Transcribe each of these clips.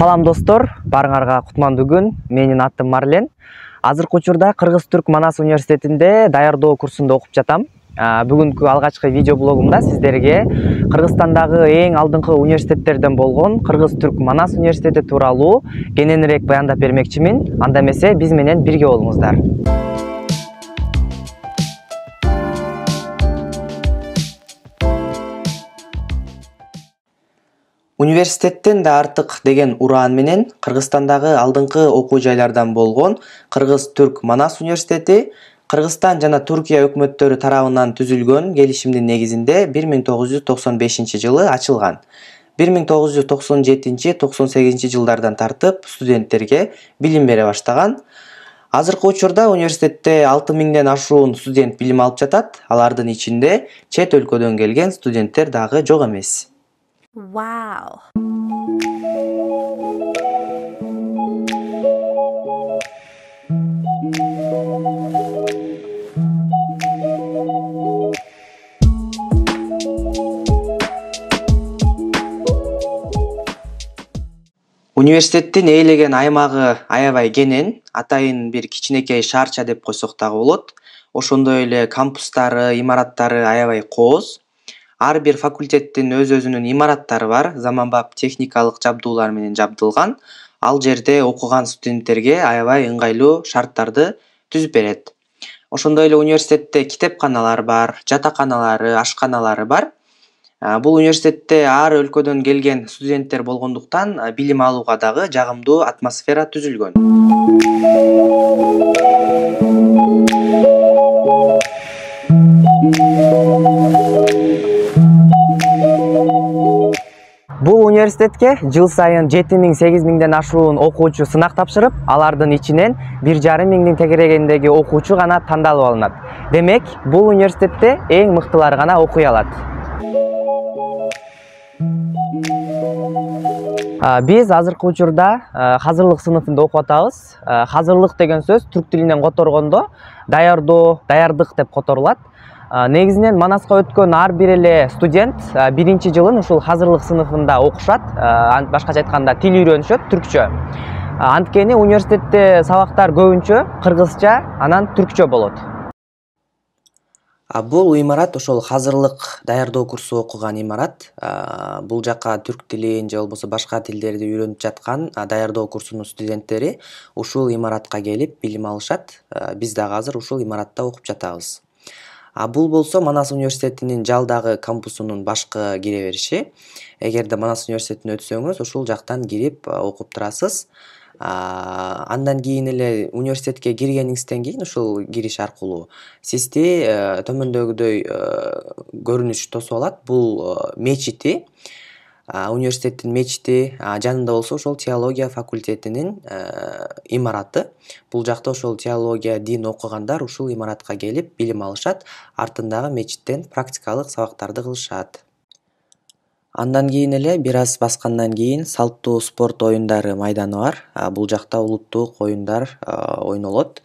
Салам достор, барыңарга кутмандуу күн. Менин атым Марлен. Азыркы учурда Кыргыз-Түрк Манас университетинде даярдоо курсунда окуп жатам. Бүгүнкү алгачкы видео блогумда сиздерге Кыргызстандагы эң алдыңкы университеттерден болгон Кыргыз-Түрк Манас университети тууралуу кененирээк баяндап бермекчимин. Анда эмесе биз менен бирге болуңуздар. Университеттен да артык деген ураан менен Кыргызстандагы алдыңкы окуу жайлардан болгон Кыргыз-Түрк Манас университети Кыргызстан жана Түркия өкмөттөрү тарабынан түзүлгөн келишимдин негизинде 1995-жылы ачылган. 1997-98 жылдардан тартып студенттерге билим бере баштаган. Азыркы учурда университетте 6000ден ашуун студент билим алып жатат. Алардын ичинде чет өлкөдөн келген студенттер дагы жок эмес. Wow. Университеттин ээлеген аймагы аябай кенен, атайын бир кичинекей шаарча деп койсок дагы болот. Ошондой эле кампустары, имараттары аябай кооз. Ар бир факультеттин өз-өзүнүн имараттары бар, заманбап техникалык жабдуулар менен жабдылган. Ал жерде окуган студенттерге аябай ыңгайлуу шарттарды түзүп берет. Ошондой эле университетте китепканалар бар, жатаканалары, ашканалары бар. Бул университетте ар өлкөдөн келген студенттер болгондуктан билим алууга дагы жагымдуу атмосфера түзүлгөн. Бул университетке жыл сайын 7000-8000ден ашуун окуучу сынак тапшырып, алардын ичинен 1,5 тегерегиндеги окуучу гана тандалып алынат. Демек, бул университетте эң мыктылар гана окуй алат. Биз азыркы учурда hazırlık сыныфында окуп атабыз. Hazırlık деген сөз түрк тилинен которгондо даярдоо, даярдык деп которулат. Негизинен Манаска өткөн ар бир эле студент биринчи жылын ушул hazırlık сыныфында окушат, башкача айтканда тил үйрөнүшөт, түркчө. Анткени университетте сабактар көбүнчө кыргызча, анан түркчө болот. Бул имарат ошол hazırlık даярдоо курсу окуган имарат. Бул жака түрк тилин же болбосо башка тилдерди үйрөнүп жаткан даярдоо курсунун студенттери ушул имаратка келип билим алышат. Биз дагы азыр ушул имаратта окуп жатабыз. Бул болсо Манас университетинин жалдагы кампусунун башкы кире бериши. Эгерде Манас университетине өтсөңүз, ушул жактан кирип окуп турасыз. Андан кийин эле университетке киргениңизден кийин ушул кириш аркылуу сизди төмөндөгүдөй көрүнүш тосуп алат. Бул мечити, университеттин мечити, жанында болсо ошол теология факультетинин имараты. Бул жакта ошол теология, дин окугандар ушул имаратка келип билим алышат, артындагы мечиттен практикалык сабактарды кылышат. Андан кийин эле бир аз баскандан кийин салттуу спорт оюндары майданы бар. Бул жакта улуттук оюндар ойнолот,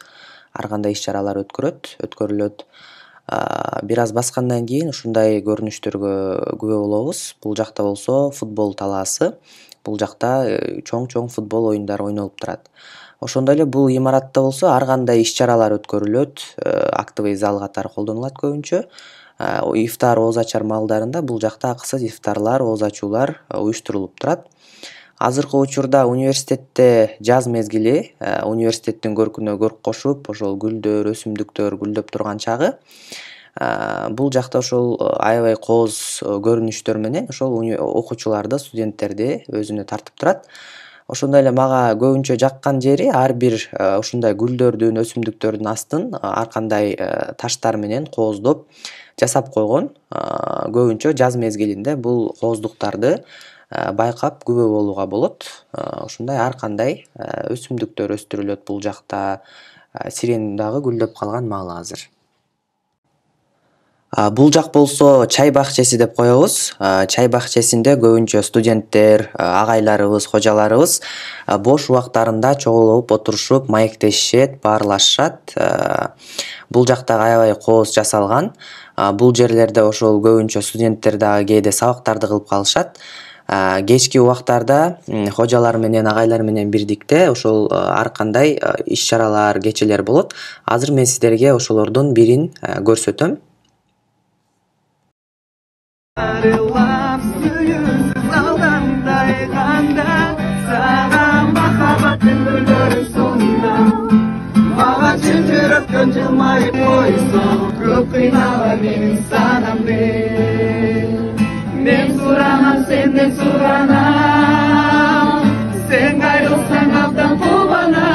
ар кандай иш-чаралар өткөрүлөт. Бир аз баскандан кийин ушундай көрүнүштөргө күбө болобуз. Бул жакта болсо футбол талаасы. Бул жакта чоң футбол оюндары ойнолуп турат. Ошондой эле бул имаратта болсо ар кандай иш-чаралар өткөрүлөт, актовый зал катары колдонулат көбүнчө. Ифтар ооз ачар маалдарында бул жакта акысыз ифтарлар, ооз ачуулар уюштурулуп турат. Азыркы учурда университетте жаз мезгили, университеттин көркүнө көрк кошуп, ошол гүлдөр, өсүмдүктөр гүлдөп турган чагы. Бул жакта ошол аябай кооз көрүнүштөр менен ошол окуучуларды, студенттерди өзүнө тартып турат. Ошондой эле мага көбүнчө жаккан жери ар бир ушундай гүлдөрдүн, өсүмдүктөрдүн астын ар кандай таштар менен кооздоп жасап койгон. Көбүнчө жаз мезгилинде бул кооздуктарды байкап күбө болууга болот. Ушундай ар кандай өсүмдүктөр өстүрүлөт бул жакта. Сирен дагы гүлдөп калган маал азыр. Бул жак болсо чай бакчеси деп коебуз. Чай бакчесинде көбүнчө студенттер, агайларыбыз, кожаларыбыз бош убактарында чогулуп отурушуп, маектешишет, баарлашышат. Бул жакта аябай кооз жасалган. Бул жерлерде ошол көбүнчө студенттер дагы кээде сабактарды кылып калышат. Кечки убактарда кожалар менен агайлар менен бирдикте ошол ар кандай иш чаралар, кечелер болот. Азыр мен сиздерге ошолордун бирин көрсөтөм. Men suranam, senden suranam, sen ayrılsan abdan kovana.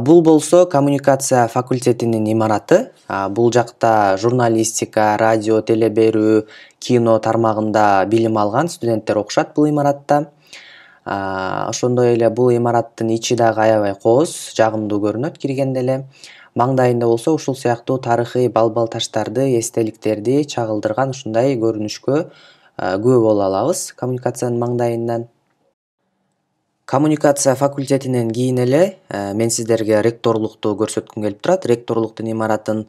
Бул болсо коммуникация факультетинин имараты. Бул жакта журналистика, радио, теле берүү, кино тармагында билим алган студенттер окушат бул имаратта. Ошондой эле бул имараттын ичи дагы аябай кооз, жагымдуу көрүнөт киргенде эле. Маңдайында болсо ушул сыяктуу тарыхый балбал таштарды, эстеликтерди чагылдырган ушундай көрүнүшкө күбө боло алабыз коммуникациянын маңдайынан. Коммуникация факультетинен кийин эле мен сиздерге ректорлукту көрсөткүм келип турат. Ректорлуктун имаратын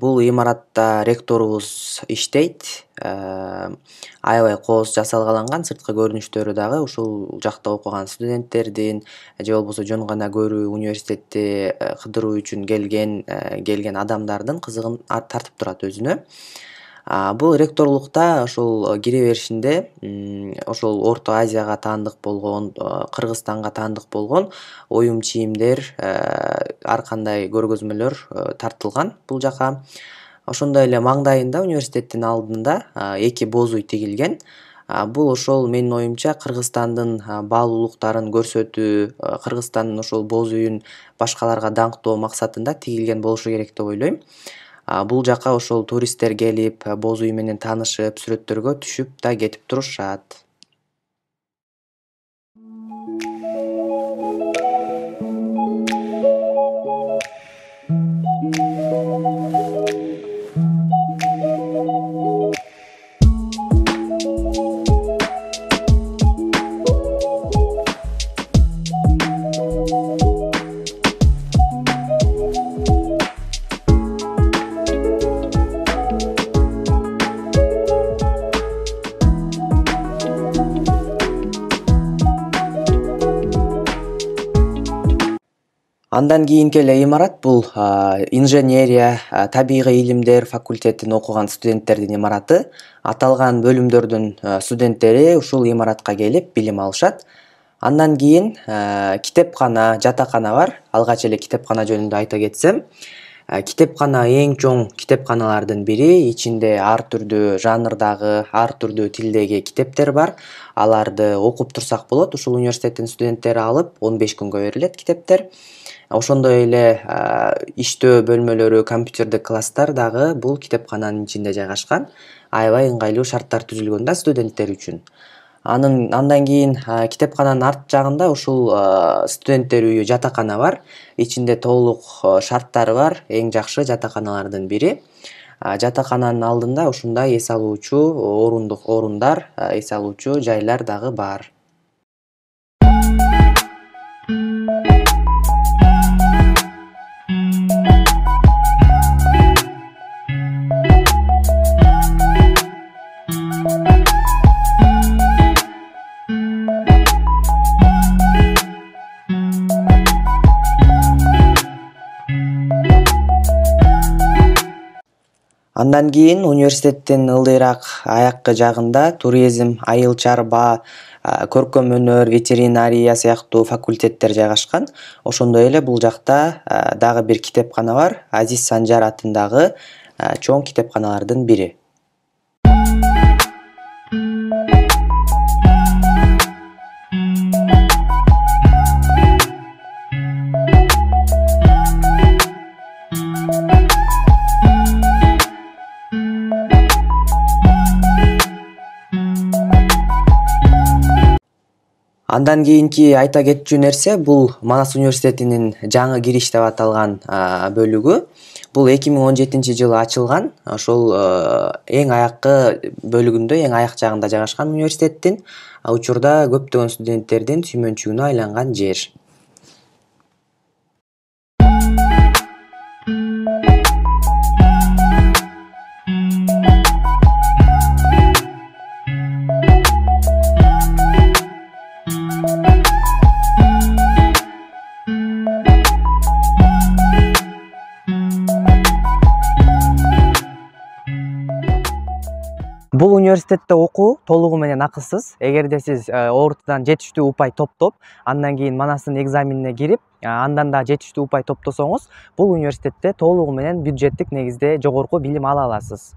бул имаратта ректорубуз иштейт. Аябай кооз жасалгаланган, сырткы көрүнүштөрү дагы ушул жакта окуган студенттердин же болбосо жөн гана көрүү, университетти кыдыруу үчүн келген адамдардын кызыгын тартып турат өзүнө. Бул ректорлукта ошол кире беришинде ошол Орто Азияга таандык болгон, Кыргызстанга таандык болгон оюм чийимдер, ар кандай көргөзмөлөр тартылган бул жака. Ошондой эле маңдайында университеттин алдында 2 боз үй тигилген. Бул ошол менин оюмча Кыргызстандын баалуулуктарын көрсөтүү, Кыргызстандын ошол боз үйүн башкаларга даңктоо максатында тигилген болушу керек деп ойлойм. Бул жака ошол туристтер келип, боз үй менен таанышып, сүрөттөргө түшүп да кетип турушат. Андан кийинки эле имарат бул инженерия, табигый илимдер факультетин окуган студенттердин имараты. Аталган бөлүмдөрдүн студенттери ушул имаратка келип билим алышат. Андан кийин китепкана, жатакана бар. Алгач эле китепкана жөнүндө айта кетсем, китепкана эң чоң китепканалардын бири. Ичинде ар түрдүү жанрдагы, ар түрдүү тилдеги китептер бар. Аларды окуп турсак болот. Ушул университеттин студенттери алып 15 күнгө берилет китептер. Ошондой эле иштөө бөлмөлөрү, компьютердик класстар дагы бул китепкананын ичинде жайгашкан. Аябай ыңгайлуу шарттар түзүлгөн да студенттер үчүн. Андан кийин китепкананын арт жагында ушул студенттер үйү жатакана бар. Ичинде толук шарттары бар, эң жакшы жатаканалардын бири. Жатакананын алдында ушундай эс алуучу орундар, эс алуучу жайлар дагы бар. Андан кийин университеттин ылдыйраак аяккы жагында туризм, айыл чарба, көркөм өнөр, ветеринария сыяктуу факультеттер жайгашкан. Ошондой эле бул жакта дагы бир китепкана бар. Азиз Санжар атындагы чоң китепканалардын бири. Андан кийинки айта кетчү нерсе бул Манас университетинин жаңы кириш деп аталган бөлүгү. Бул 2017-жылы ачылган. Ошол эң аяккы бөлүгүндө, эң аяк жагында жайгашкан университеттин. Учурда көптөгөн студенттердин сүймөнчүгүнө айланган жер. Бул университетте окуу толугу менен акысыз. Эгерде сиз ОРТдан жетиштүү упай топтоп, андан кийин Манастын экзаменине кирип, андан да жетиштүү упай топтосоңуз, бул университетте толугу менен бюджеттик негизде жогорку билим ала аласыз.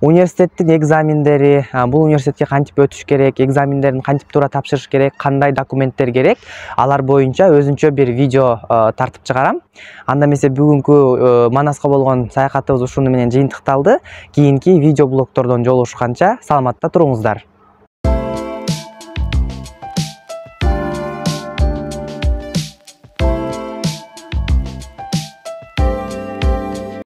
Университеттин экзамендери, бул университетке кантип өтүш керек, экзамендерин кантип туура тапшырыш керек, кандай документтер керек, алар боюнча өзүнчө бир видео тартып чыгарам. Анда эмесе бүгүнкү Манаска болгон саякатыбыз ушуну менен жыйынтыкталды. Кийинки видео блогтордон жолугушканча саламатта туруңуздар.